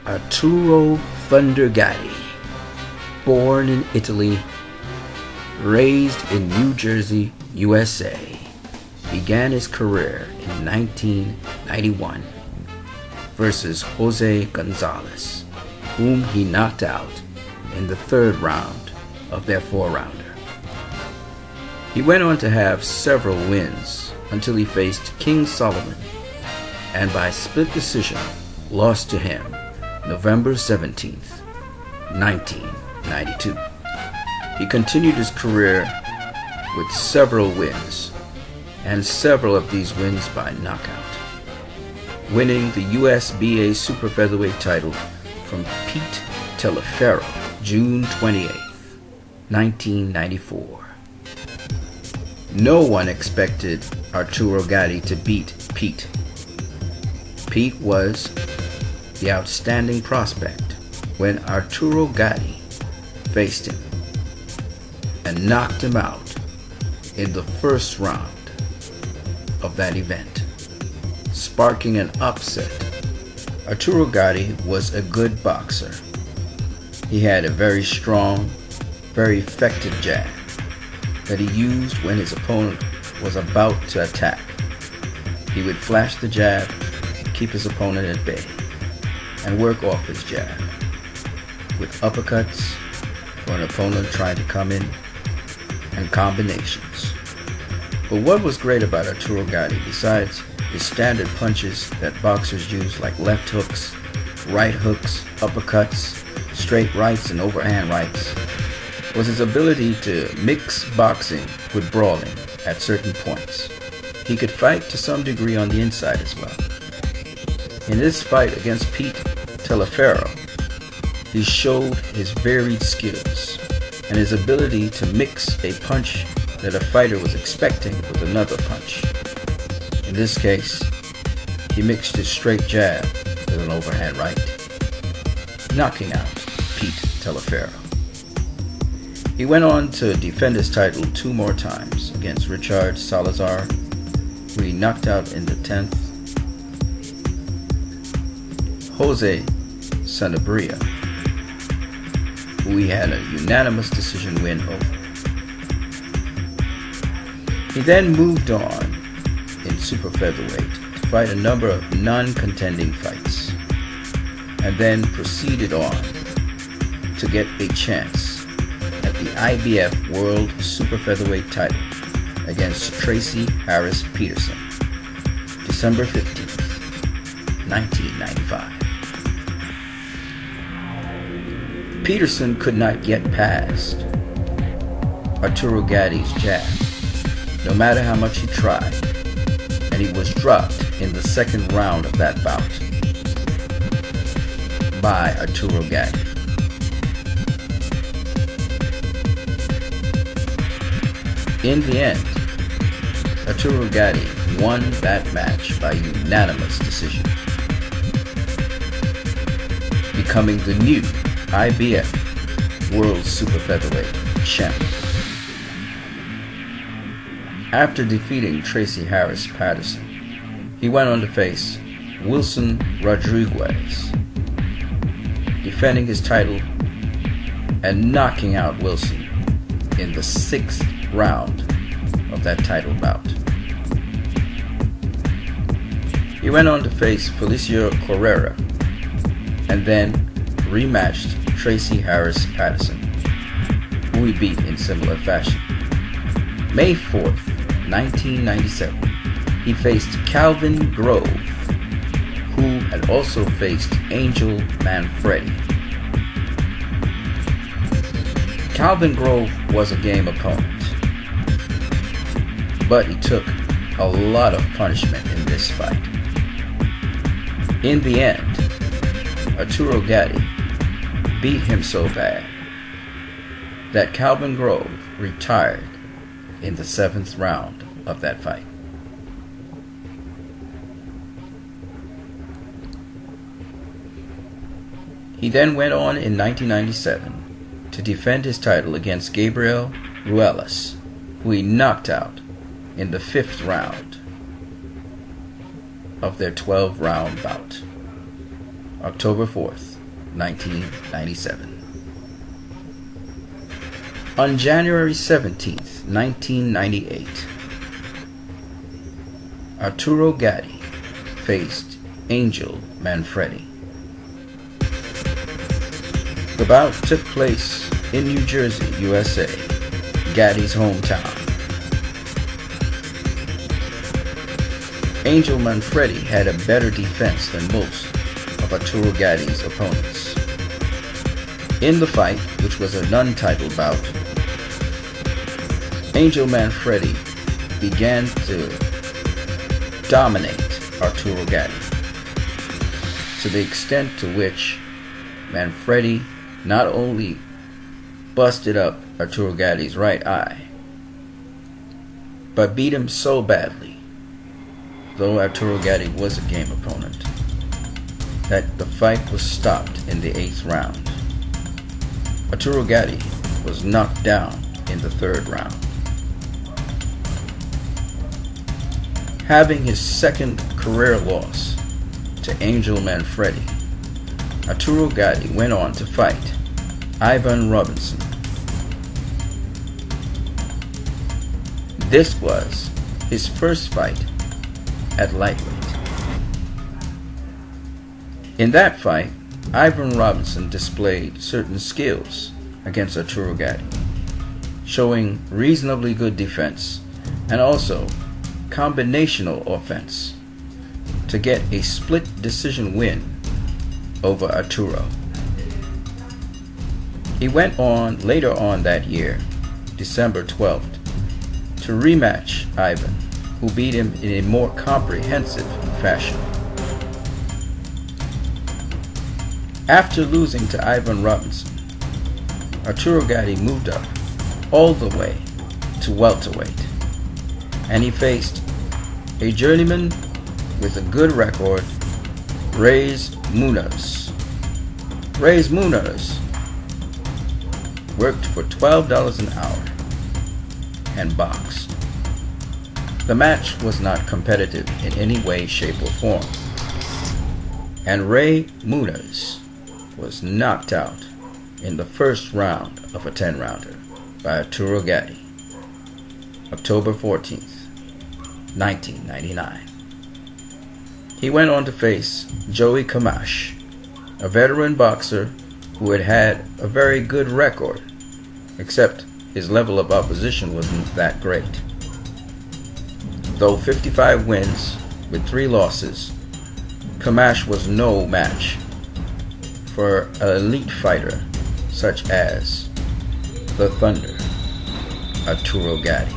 Arturo Gatti, born in Italy, raised in New Jersey, USA, began his career in 1991 versus Jose Gonzalez, whom he knocked out in the third round of their four-rounder. He went on to have several wins until he faced King Solomon and by split decision lost to him November 17th, 1992. He continued his career with several wins, and several of these wins by knockout, winning the USBA Super Featherweight title from Pete Taliaferro, June 28th, 1994. No one expected Arturo Gatti to beat Pete. Pete was the outstanding prospect when Arturo Gatti faced him and knocked him out in the first round of that event, sparking an upset. Arturo Gatti was a good boxer. He had a very strong, very effective jab that he used when his opponent was about to attack. He would flash the jab, keep his opponent at bay, and work off his jab with uppercuts for an opponent trying to come in and combinations. But what was great about Arturo Gatti, besides his standard punches that boxers use like left hooks, right hooks, uppercuts, straight rights, and overhand rights, was his ability to mix boxing with brawling at certain points. He could fight to some degree on the inside as well. In this fight against Pete Taliaferro, he showed his varied skills and his ability to mix a punch that a fighter was expecting with another punch. In this case, he mixed his straight jab with an overhand right, knocking out Pete Taliaferro. He went on to defend his title two more times against Richard Salazar, who he knocked out in the 10th. Jose Sanabria, who he had a unanimous decision win over. He then moved on in super featherweight to fight a number of non-contending fights, and then proceeded on to get a chance at the IBF World Super Featherweight title against Tracy Harris Peterson, December 15th, 1995. Peterson could not get past Arturo Gatti's jab, no matter how much he tried, and he was dropped in the second round of that bout by Arturo Gatti. In the end, Arturo Gatti won that match by unanimous decision, becoming the new IBF World Super Featherweight Champion. After defeating Tracy Harris Patterson, he went on to face Wilson Rodriguez, defending his title and knocking out Wilson in the 6th round of that title bout. He went on to face Felicio Correra and then rematched Tracy Harris Patterson, who he beat in similar fashion. May 4th, 1997, he faced Calvin Grove, who had also faced Angel Manfredi. Calvin Grove was a game opponent, but he took a lot of punishment in this fight. In the end, Arturo Gatti beat him so bad that Calvin Grove retired in the 7th round of that fight. He then went on in 1997 to defend his title against Gabriel Ruelas, who he knocked out in the 5th round of their 12-round bout. October 4th, 1997. On January 17th, 1998, Arturo Gatti faced Angel Manfredi. The bout took place in New Jersey, USA, Gatti's hometown. Angel Manfredi had a better defense than most of Arturo Gatti's opponents. In the fight, which was a non-title bout, Angel Manfredi began to dominate Arturo Gatti to the extent to which Manfredi not only busted up Arturo Gatti's right eye, but beat him so badly, though Arturo Gatti was a game opponent, that the fight was stopped in the 8th round. Arturo Gatti was knocked down in the 3rd round. Having his 2nd career loss to Angel Manfredi, Arturo Gatti went on to fight Ivan Robinson. This was his first fight at lightweight. In that fight, Ivan Robinson displayed certain skills against Arturo Gatti, showing reasonably good defense and also combinational offense to get a split decision win over Arturo. He went on later on that year, December 12th, to rematch Ivan, who beat him in a more comprehensive fashion. After losing to Ivan Robinson, Arturo Gatti moved up all the way to welterweight, and he faced a journeyman with a good record, Reyes Munoz. Reyes Munoz worked for $12 an hour and boxed. The match was not competitive in any way, shape, or form, and Rey Munoz was knocked out in the 1st round of a 10-rounder by Arturo Gatti, October 14th, 1999. He went on to face Joey Camacho, a veteran boxer who had a very good record, except his level of opposition wasn't that great. Though 55 wins with 3 losses, Camacho was no match for an elite fighter such as the Thunder, Arturo Gatti.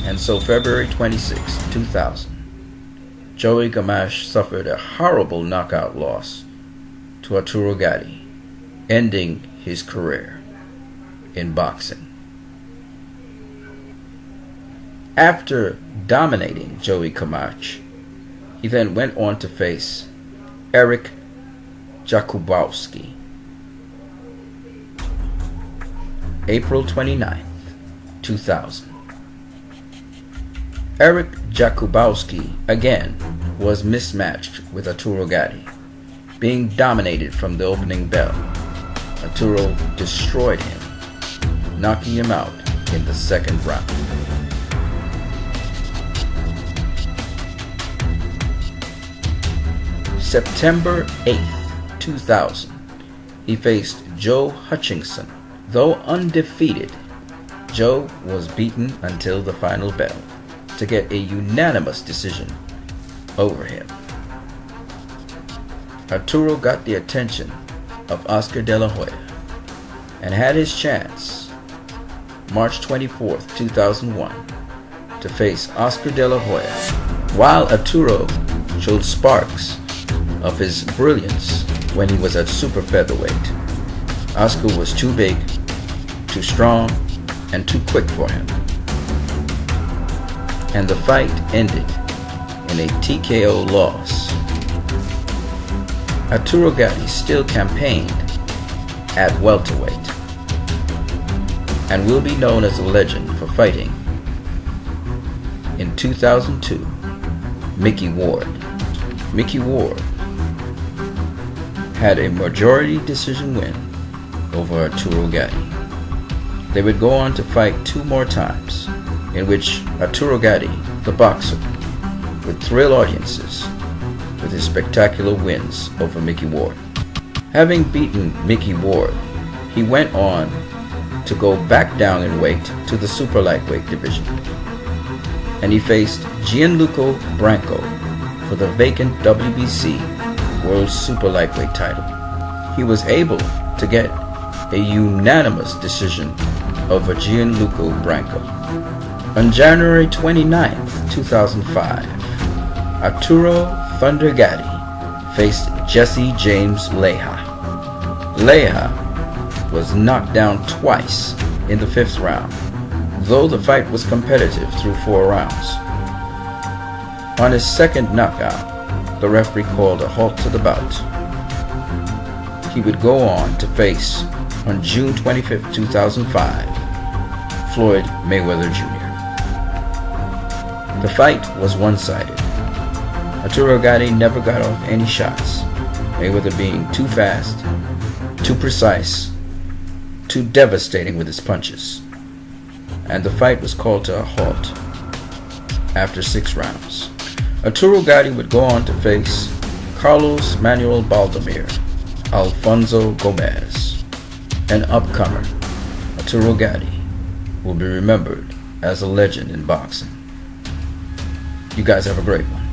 And so February 26, 2000, Joey Camacho suffered a horrible knockout loss to Arturo Gatti, ending his career in boxing. After dominating Joey Camacho, he then went on to face Eric Jakubowski. April 29th, 2000. Eric Jakubowski again was mismatched with Arturo Gatti, being dominated from the opening bell. Arturo destroyed him, knocking him out in the 2nd round. September 8th, 2000, he faced Joe Hutchinson. Though undefeated, Joe was beaten until the final bell to get a unanimous decision over him. Arturo got the attention of Oscar De La Hoya and had his chance March 24th, 2001 to face Oscar De La Hoya. While Arturo showed sparks of his brilliance when he was at super featherweight, Oscar was too big, too strong, and too quick for him. And the fight ended in a TKO loss. Arturo Gatti still campaigned at welterweight and will be known as a legend for fighting in 2002 Mickey Ward. Mickey Ward had a majority decision win over Arturo Gatti. They would go on to fight 2 more times, in which Arturo Gatti, the boxer, would thrill audiences with his spectacular wins over Mickey Ward. Having beaten Mickey Ward, he went on to go back down in weight to the super lightweight division, and he faced Gianluca Branco for the vacant WBC World Super Lightweight title. He was able to get a unanimous decision over Gianluca Branco. On January 29th, 2005, Arturo Thunder Gatti faced Jesse James Leija. Leija was knocked down twice in the 5th round, though the fight was competitive through 4 rounds. On his 2nd knockout, the referee called a halt to the bout. He would go on to face, on June 25, 2005, Floyd Mayweather Jr. The fight was one-sided. Arturo Gatti never got off any shots, Mayweather being too fast, too precise, too devastating with his punches, and the fight was called to a halt after 6 rounds. Arturo Gatti would go on to face Carlos Manuel Baldemir Alfonso Gomez, an upcomer. Arturo Gatti will be remembered as a legend in boxing. You guys have a great one.